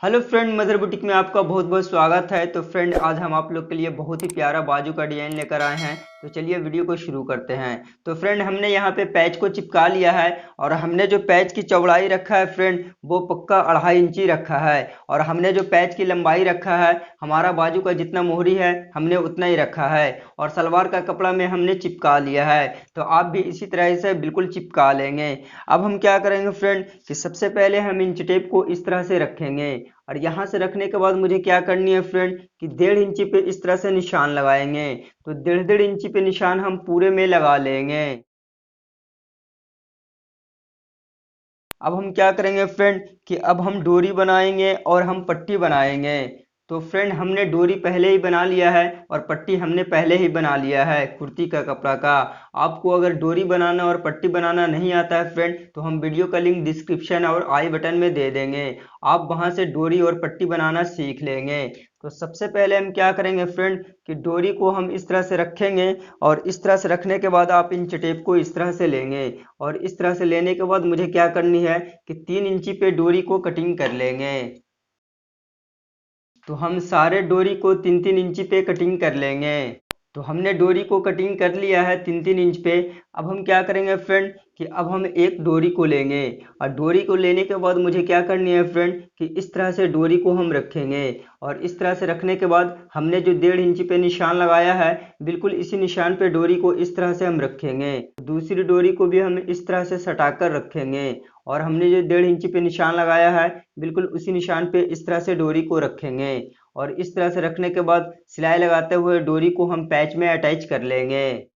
Hello friend, mother boutique में आपका बहुत बहुत स्वागत है। तो फ्रेंड, आज हम आप लोग के लिए बहुत ही प्यारा बाजू का डिजाइन लेकर आए हैं। तो चलिए वीडियो को शुरू करते हैं। तो फ्रेंड, हमने यहाँ पे पैच को चिपका लिया है और हमने जो पैच की चौड़ाई रखा है फ्रेंड, वो पक्का 2.5 इंची रखा है। और हमने जो पैच की लंबाई रखा है, हमारा बाजू का जितना मोहरी है हमने उतना ही रखा है। और सलवार का कपड़ा में हमने चिपका लिया है। तो आप भी इसी तरह से बिल्कुल चिपका लेंगे। अब हम क्या करेंगे फ्रेंड कि सबसे पहले हम इंच टेप को इस तरह से रखेंगे। और यहाँ से रखने के बाद मुझे क्या करनी है फ्रेंड कि 1.5 इंची पे इस तरह से निशान लगाएंगे। तो 1.5 इंची पे निशान हम पूरे में लगा लेंगे। अब हम क्या करेंगे फ्रेंड कि अब हम डोरी बनाएंगे और हम पट्टी बनाएंगे। तो फ्रेंड, हमने डोरी पहले ही बना लिया है और पट्टी हमने पहले ही बना लिया है कुर्ती का कपड़ा का। आपको अगर डोरी बनाना और पट्टी बनाना नहीं आता है फ्रेंड, तो हम वीडियो का लिंक डिस्क्रिप्शन और आई बटन में दे देंगे। आप वहां से डोरी और पट्टी बनाना सीख लेंगे। तो सबसे पहले हम क्या करेंगे फ्रेंड कि डोरी को हम इस तरह से रखेंगे। और इस तरह से रखने के बाद आप इंच टेप को इस तरह से लेंगे। और इस तरह से लेने के बाद मुझे क्या करनी है कि 3 इंची पे डोरी को कटिंग कर लेंगे। तो हम सारे डोरी को 3-3 इंची पे कटिंग कर लेंगे। तो हमने डोरी को कटिंग कर लिया है 3-3 इंच पे। अब हम क्या करेंगे फ्रेंड कि अब हम एक डोरी को लेंगे। और डोरी को लेने के बाद मुझे क्या करनी है फ्रेंड कि इस तरह से डोरी को हम रखेंगे। और इस तरह से रखने के बाद हमने जो 1.5 इंची पे निशान लगाया है, बिल्कुल इसी निशान पे डोरी को इस तरह से हम रखेंगे। दूसरी डोरी को भी हम इस तरह से सटा कर रखेंगे। और हमने जो 1.5 इंची पे निशान लगाया है, बिल्कुल उसी निशान पे इस तरह से डोरी को रखेंगे। और इस तरह से रखने के बाद सिलाई लगाते हुए डोरी को हम पैच में अटैच कर लेंगे।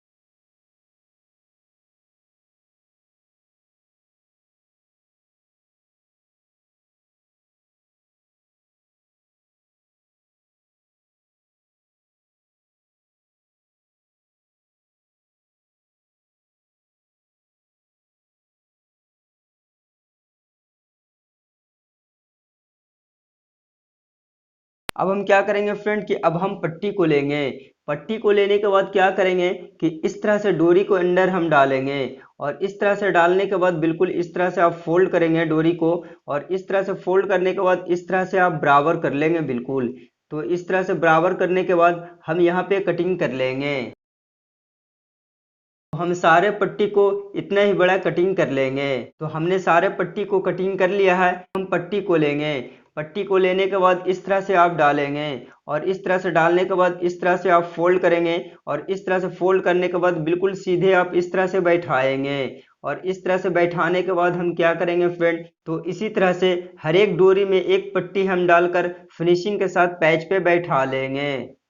अब हम क्या करेंगे फ्रेंड कि अब हम पट्टी को लेंगे। पट्टी को लेने के बाद क्या करेंगे कि इस तरह से डोरी को अंदर हम डालेंगे। और इस तरह से डालने के बाद बिल्कुल इस तरह से आप फोल्ड करेंगे डोरी को। और इस तरह से फोल्ड करने के बाद इस तरह से आप बराबर कर लेंगे बिल्कुल। तो इस तरह से बराबर करने के बाद हम यहाँ पे कटिंग कर लेंगे। तो हम सारे पट्टी को इतना ही बड़ा कटिंग कर लेंगे। तो हमने सारे पट्टी को कटिंग कर लिया है। हम पट्टी को लेंगे। पट्टी को लेने के बाद इस तरह से आप डालेंगे। और इस तरह से डालने के बाद इस तरह से आप फोल्ड करेंगे। और इस तरह से फोल्ड करने के बाद बिल्कुल सीधे आप इस तरह से बैठाएंगे। और इस तरह से बैठाने के बाद हम क्या करेंगे फ्रेंड, तो इसी तरह से हर एक डोरी में एक पट्टी हम डालकर फिनिशिंग के साथ पैच पे बैठा लेंगे।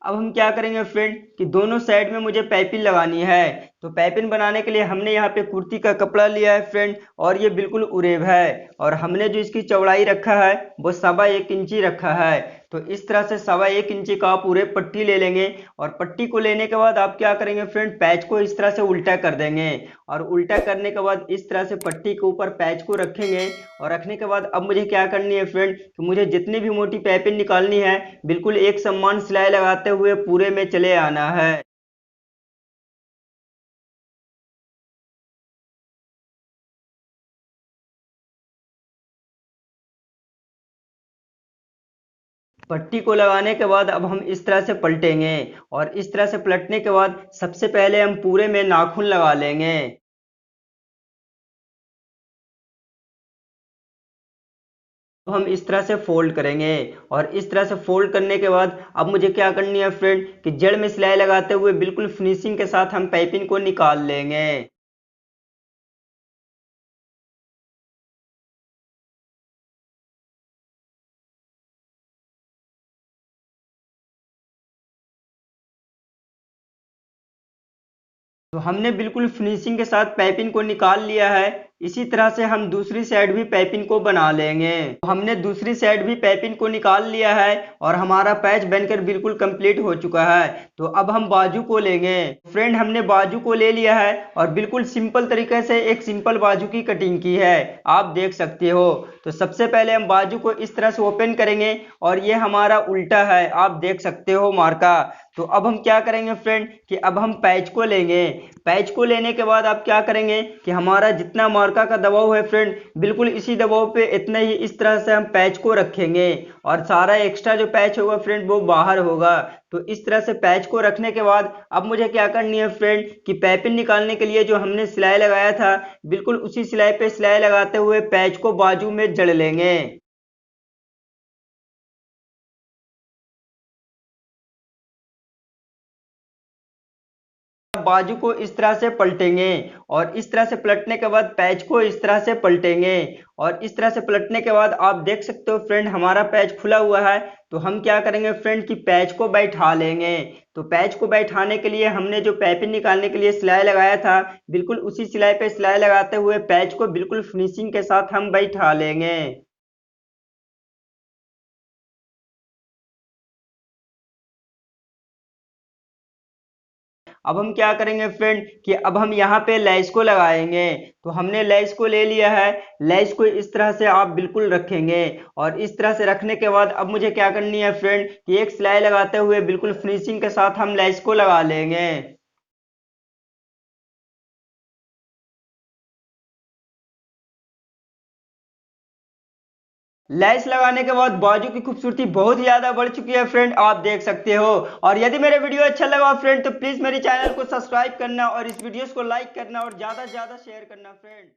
अब हम क्या करेंगे फ्रेंड कि दोनों साइड में मुझे पाइपिंग लगानी है। तो पाइपिंग बनाने के लिए हमने यहाँ पे कुर्ती का कपड़ा लिया है फ्रेंड, और ये बिल्कुल उरेब है। और हमने जो इसकी चौड़ाई रखा है वो 1.25 इंची रखा है। तो इस तरह से 1.25 इंची का आप उरेब पट्टी ले लेंगे। और पट्टी को लेने के बाद आप क्या करेंगे फ्रेंड, पैच को इस तरह से उल्टा कर देंगे। और उल्टा करने के बाद इस तरह से पट्टी के ऊपर पैच को रखेंगे। और रखने के बाद अब मुझे क्या करनी है फ्रेंड कि मुझे जितनी भी मोटी पाइपिंग निकालनी है, बिल्कुल एक समान सिलाई लगाते हुए पूरे में चले आना है। पट्टी को लगाने के बाद अब हम इस तरह से पलटेंगे। और इस तरह से पलटने के बाद सबसे पहले हम पूरे में नाखून लगा लेंगे। तो हम इस तरह से फोल्ड करेंगे। और इस तरह से फोल्ड करने के बाद अब मुझे क्या करनी है फ्रेंड कि जड़ में सिलाई लगाते हुए बिल्कुल फिनिशिंग के साथ हम पाइपिंग को निकाल लेंगे। तो हमने बिल्कुल फिनिशिंग के साथ पाइपिंग को निकाल लिया है। इसी तरह से हम दूसरी साइड भी पाइपिंग को बना लेंगे। तो हमने दूसरी साइड भी पाइपिंग को निकाल लिया है और हमारा पैच बनकर बिल्कुल कंप्लीट हो चुका है। तो अब हम बाजू को लेंगे। फ्रेंड हमने बाजू को ले लिया है और बिल्कुल सिंपल तरीके से एक सिंपल बाजू की कटिंग की है, आप देख सकते हो। तो सबसे पहले हम बाजू को इस तरह से ओपन करेंगे और ये हमारा उल्टा है, आप देख सकते हो मार्का। तो अब हम क्या करेंगे फ्रेंड कि अब हम पैच को लेंगे। पैच को लेने के बाद आप क्या करेंगे कि हमारा जितना मार्का का दबाव है फ्रेंड, बिल्कुल इसी दबाव पे इतना ही इस तरह से हम पैच को रखेंगे और सारा एक्स्ट्रा जो पैच होगा फ्रेंड वो बाहर होगा। तो इस तरह से पैच को रखने के बाद अब मुझे क्या करनी है फ्रेंड कि पाइपिंग निकालने के लिए जो हमने सिलाई लगाया था, बिल्कुल उसी सिलाई पे सिलाई लगाते हुए पैच को बाजू में जड़ लेंगे। बाजू को इस तरह से पलटेंगे और इस तरह से पलटने के बाद पैच को इस तरह से पलटेंगे और इस तरह से पलटने के बाद आप देख सकते हो फ्रेंड हमारा पैच खुला हुआ है। तो हम क्या करेंगे फ्रेंड कि पैच को बैठा लेंगे। तो पैच को बैठाने के लिए हमने जो पाइपिंग निकालने के लिए सिलाई लगाया था, बिल्कुल उसी सिलाई पे सिलाई लगाते हुए पैच को बिल्कुल फिनिशिंग के साथ हम बैठा लेंगे। अब हम क्या करेंगे फ्रेंड कि अब हम यहाँ पे लैस को लगाएंगे। तो हमने लैस को ले लिया है। लैस को इस तरह से आप बिल्कुल रखेंगे और इस तरह से रखने के बाद अब मुझे क्या करनी है फ्रेंड कि एक सिलाई लगाते हुए बिल्कुल फिनिशिंग के साथ हम लैस को लगा लेंगे। लैस लगाने के बाद बाजू की खूबसूरती बहुत ज्यादा बढ़ चुकी है फ्रेंड, आप देख सकते हो। और यदि मेरे वीडियो अच्छा लगा फ्रेंड तो प्लीज मेरे चैनल को सब्सक्राइब करना और इस वीडियो को लाइक करना और ज्यादा से ज्यादा शेयर करना फ्रेंड।